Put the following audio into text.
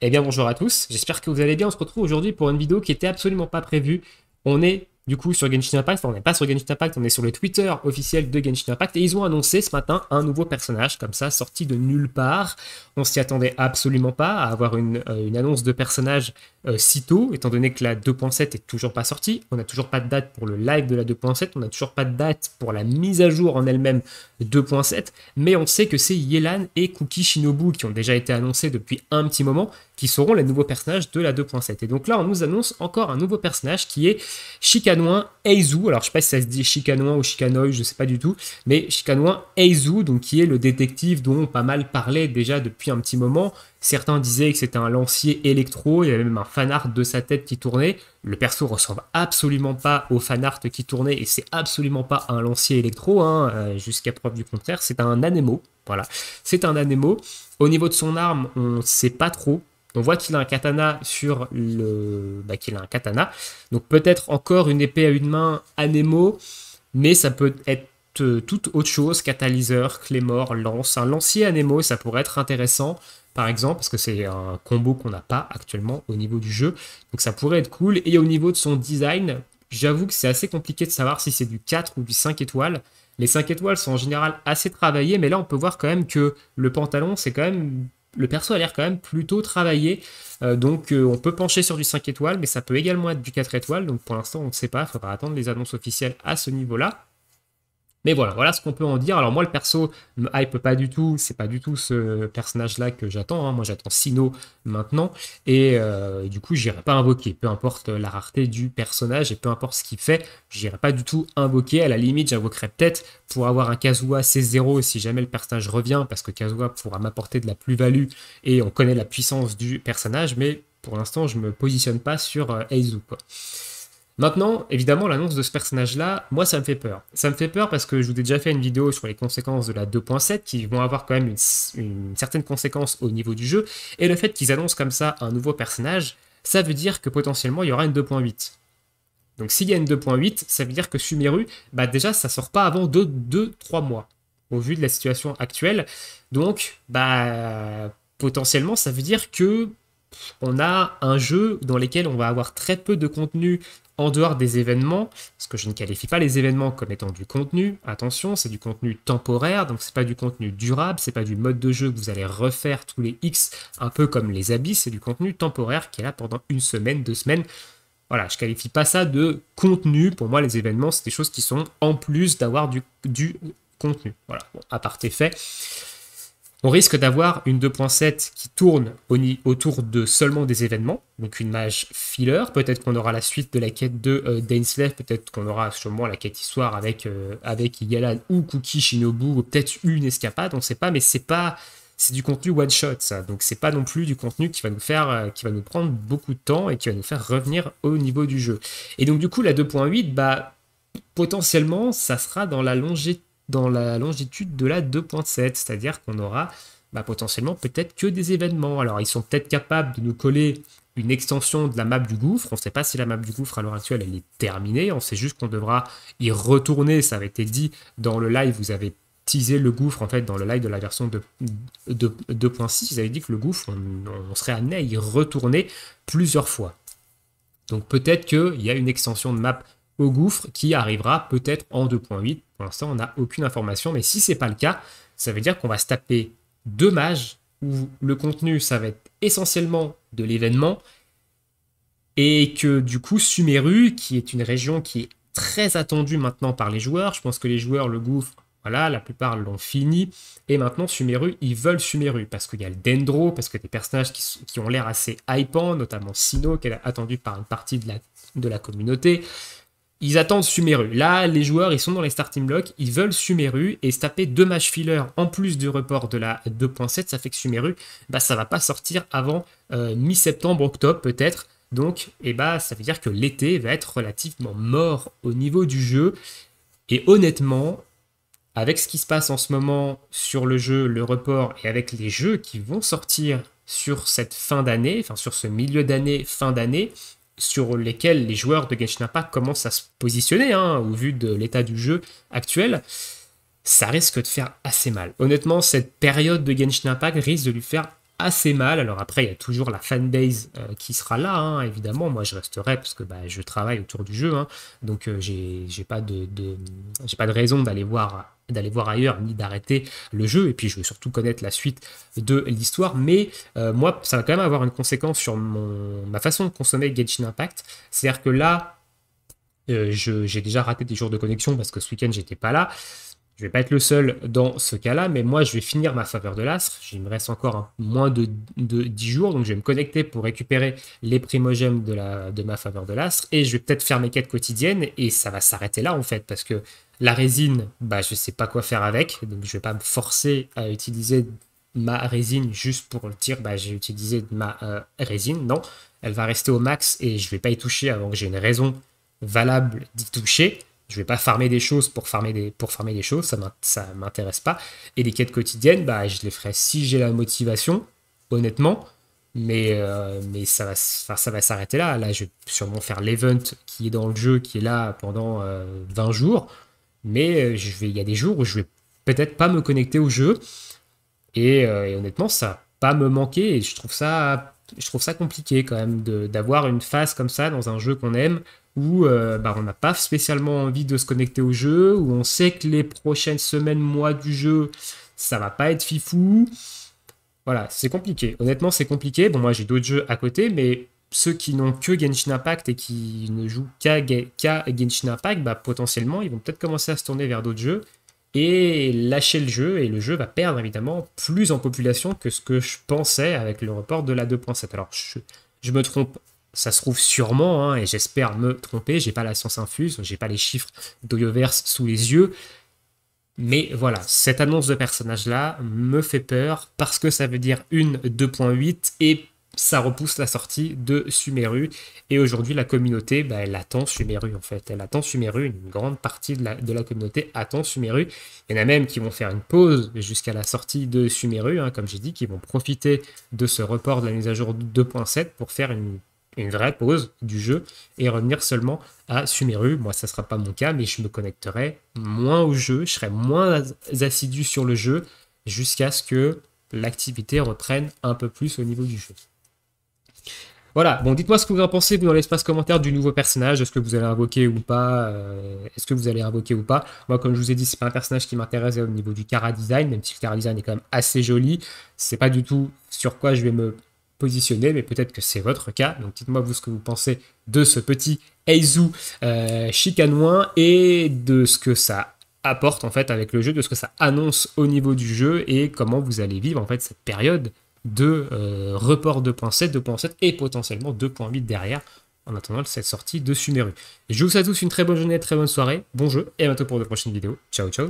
Eh bien bonjour à tous, j'espère que vous allez bien. On se retrouve aujourd'hui pour une vidéo qui était absolument pas prévue. On est du coup sur Genshin Impact, enfin on n'est pas sur Genshin Impact, on est sur le Twitter officiel de Genshin Impact et ils ont annoncé ce matin un nouveau personnage comme ça, sorti de nulle part. On s'y attendait absolument pas à avoir une annonce de personnage si tôt, étant donné que la 2.7 est toujours pas sortie. On n'a toujours pas de date pour le live de la 2.7, on n'a toujours pas de date pour la mise à jour en elle-même 2.7, mais on sait que c'est Yelan et Kuki Shinobu qui ont déjà été annoncés depuis un petit moment, qui seront les nouveaux personnages de la 2.7. Et donc là, on nous annonce encore un nouveau personnage qui est Shikanoin Eizu. Alors, je sais pas si ça se dit Shikanoin ou Shikanoi, je sais pas du tout, mais Shikanoin Eizu, donc qui est le détective dont on pas mal parlait déjà depuis un petit moment. Certains disaient que c'était un lancier électro, il y avait même un fanart de sa tête qui tournait. Le perso ressemble absolument pas au fanart qui tournait et c'est absolument pas un lancier électro, hein, jusqu'à preuve du contraire, c'est un anémo. Voilà, c'est un anémo. Au niveau de son arme, on sait pas trop. On voit qu'il a un katana sur le. Bah, qu'il a un katana. Donc peut-être encore une épée à une main anémo, mais ça peut être toute autre chose, catalyseur, claymore, lance. Un lancier anémo, ça pourrait être intéressant, par exemple, parce que c'est un combo qu'on n'a pas actuellement au niveau du jeu. Donc ça pourrait être cool. Et au niveau de son design, j'avoue que c'est assez compliqué de savoir si c'est du 4 ou du 5 étoiles. Les 5 étoiles sont en général assez travaillées, mais là on peut voir quand même que le pantalon, c'est quand même. Le perso a l'air quand même plutôt travaillé, donc on peut pencher sur du 5 étoiles, mais ça peut également être du 4 étoiles, donc pour l'instant on ne sait pas, il faudra attendre les annonces officielles à ce niveau-là. Mais voilà ce qu'on peut en dire. Alors moi, le perso me hype pas du tout. C'est pas du tout ce personnage-là que j'attends, hein. Moi, j'attends Sino maintenant. Et du coup, j'irai pas invoquer. Peu importe la rareté du personnage et peu importe ce qu'il fait, j'irai pas du tout invoquer. À la limite, j'invoquerai peut-être pour avoir un Kazuha C0 si jamais le personnage revient, parce que Kazuha pourra m'apporter de la plus-value et on connaît la puissance du personnage. Mais pour l'instant, je me positionne pas sur Eizu, quoi. Maintenant, évidemment, l'annonce de ce personnage-là, moi, ça me fait peur. Ça me fait peur parce que je vous ai déjà fait une vidéo sur les conséquences de la 2.7 qui vont avoir quand même une certaine conséquence au niveau du jeu. Et le fait qu'ils annoncent comme ça un nouveau personnage, ça veut dire que potentiellement, il y aura une 2.8. Donc s'il y a une 2.8, ça veut dire que Sumeru, bah déjà, ça sort pas avant 2-3 mois, au vu de la situation actuelle. Donc, bah, potentiellement, ça veut dire que on a un jeu dans lequel on va avoir très peu de contenu en dehors des événements, parce que je ne qualifie pas les événements comme étant du contenu. Attention, c'est du contenu temporaire, donc c'est pas du contenu durable, c'est pas du mode de jeu que vous allez refaire tous les X, un peu comme les habits, c'est du contenu temporaire qui est là pendant une semaine, 2 semaines. Voilà, je qualifie pas ça de contenu. Pour moi, les événements, c'est des choses qui sont en plus d'avoir du contenu. Voilà, bon, à part tes faits. On risque d'avoir une 2.7 qui tourne autour de seulement des événements, donc une mage filler. Peut-être qu'on aura la suite de la quête de Dainsleif, peut-être qu'on aura sûrement la quête histoire avec Yalan ou Kuki Shinobu, ou peut-être une escapade, on ne sait pas, mais c'est du contenu one shot, ça. Donc c'est pas non plus du contenu qui va nous faire, qui va nous prendre beaucoup de temps et qui va nous faire revenir au niveau du jeu. Et donc du coup la 2.8, bah potentiellement ça sera dans la longitude de la 2.7, c'est-à-dire qu'on aura bah, potentiellement peut-être que des événements. Alors ils sont peut-être capables de nous coller une extension de la map du gouffre. On ne sait pas si la map du gouffre à l'heure actuelle elle est terminée. On sait juste qu'on devra y retourner. Ça avait été dit dans le live. Vous avez teasé le gouffre en fait dans le live de la version 2.6. Vous avez dit que le gouffre, on serait amené à y retourner plusieurs fois. Donc peut-être qu'il y a une extension de map au gouffre qui arrivera peut-être en 2.8. Pour l'instant, on n'a aucune information, mais si c'est pas le cas, ça veut dire qu'on va se taper 2 mages où le contenu, ça va être essentiellement de l'événement et que du coup, Sumeru, qui est une région qui est très attendue maintenant par les joueurs, je pense que les joueurs, le gouffre, voilà, la plupart l'ont fini. Et maintenant, Sumeru, ils veulent Sumeru parce qu'il y a le Dendro, parce que des personnages qui ont l'air assez hypants, notamment Sino, qui est attendu par une partie de la communauté. Ils attendent Sumeru. Là, les joueurs, ils sont dans les starting blocks, ils veulent Sumeru, et se taper 2 matchs filler en plus du report de la 2.7, ça fait que Sumeru, bah, ça va pas sortir avant mi-septembre, octobre peut-être. Donc, bah, ça veut dire que l'été va être relativement mort au niveau du jeu. Et honnêtement, avec ce qui se passe en ce moment sur le jeu, le report, et avec les jeux qui vont sortir sur cette fin d'année, enfin sur ce milieu d'année, fin d'année, sur lesquels les joueurs de Genshin Impact commencent à se positionner, hein, au vu de l'état du jeu actuel, ça risque de faire assez mal. Honnêtement, cette période de Genshin Impact risque de lui faire assez mal. Alors après, il y a toujours la fanbase qui sera là, hein, évidemment. Moi, je resterai parce que bah, je travaille autour du jeu, hein. Donc j'ai pas j'ai pas de raison d'aller voir ailleurs ni d'arrêter le jeu. Et puis, je veux surtout connaître la suite de l'histoire. Mais moi, ça va quand même avoir une conséquence sur ma façon de consommer Genshin Impact. C'est-à-dire que là, j'ai déjà raté des jours de connexion parce que ce week-end, j'étais pas là. Je vais pas être le seul dans ce cas-là, mais moi, je vais finir ma faveur de l'astre. Il me reste encore moins de 10 jours, donc je vais me connecter pour récupérer les primogèmes de ma faveur de l'astre, et je vais peut-être faire mes quêtes quotidiennes, et ça va s'arrêter là, en fait, parce que la résine, bah, je sais pas quoi faire avec, donc je vais pas me forcer à utiliser ma résine juste pour le dire, bah, j'ai utilisé ma résine. Non, elle va rester au max, et je vais pas y toucher avant que j'ai une raison valable d'y toucher. Je vais pas farmer des choses pour farmer des choses, ça m'intéresse pas. Et les quêtes quotidiennes, bah, je les ferai si j'ai la motivation, honnêtement. Mais ça va s'arrêter là. Là, je vais sûrement faire l'event qui est dans le jeu, qui est là pendant 20 jours. Mais il y a des jours où je vais peut-être pas me connecter au jeu. Et honnêtement, ça va pas me manquer. Et je trouve ça compliqué quand même d'avoir une phase comme ça dans un jeu qu'on aime où bah, on n'a pas spécialement envie de se connecter au jeu, où on sait que les prochaines semaines, mois du jeu, ça va pas être fifou. Voilà, c'est compliqué. Honnêtement, c'est compliqué. Bon, moi, j'ai d'autres jeux à côté, mais ceux qui n'ont que Genshin Impact et qui ne jouent qu'à Genshin Impact, bah, potentiellement, ils vont peut-être commencer à se tourner vers d'autres jeux et lâcher le jeu, et le jeu va perdre évidemment plus en population que ce que je pensais avec le report de la 2.7. Alors, je me trompe, ça se trouve sûrement, hein, et j'espère me tromper, j'ai pas la science infuse, j'ai pas les chiffres d'Oyoverse sous les yeux, mais voilà, cette annonce de personnage-là me fait peur parce que ça veut dire une 2.8 et ça repousse la sortie de Sumeru. Et aujourd'hui, la communauté, bah, elle attend Sumeru en fait. Elle attend Sumeru, une grande partie de la communauté attend Sumeru. Il y en a même qui vont faire une pause jusqu'à la sortie de Sumeru, hein, comme j'ai dit, qui vont profiter de ce report de la mise à jour 2.7 pour faire une vraie pause du jeu et revenir seulement à Sumeru. Moi, ça ne sera pas mon cas, mais je me connecterai moins au jeu, je serai moins assidu sur le jeu jusqu'à ce que l'activité reprenne un peu plus au niveau du jeu. Voilà, bon, dites-moi ce que vous en pensez, vous, dans l'espace commentaire du nouveau personnage. Est-ce que vous allez invoquer ou pas Est-ce que vous allez invoquer ou pas? Moi, comme je vous ai dit, c'est pas un personnage qui m'intéresse au niveau du Chara design, même si le Chara design est quand même assez joli. C'est pas du tout sur quoi je vais me positionner, mais peut-être que c'est votre cas. Donc dites-moi vous ce que vous pensez de ce petit Eizu chicanoin et de ce que ça apporte en fait avec le jeu, de ce que ça annonce au niveau du jeu et comment vous allez vivre en fait cette période de report 2.7, 2.7 et potentiellement 2.8 derrière en attendant cette sortie de Sumeru. Je vous souhaite à tous une très bonne journée, très bonne soirée, bon jeu et à bientôt pour de prochaines vidéos. Ciao ciao.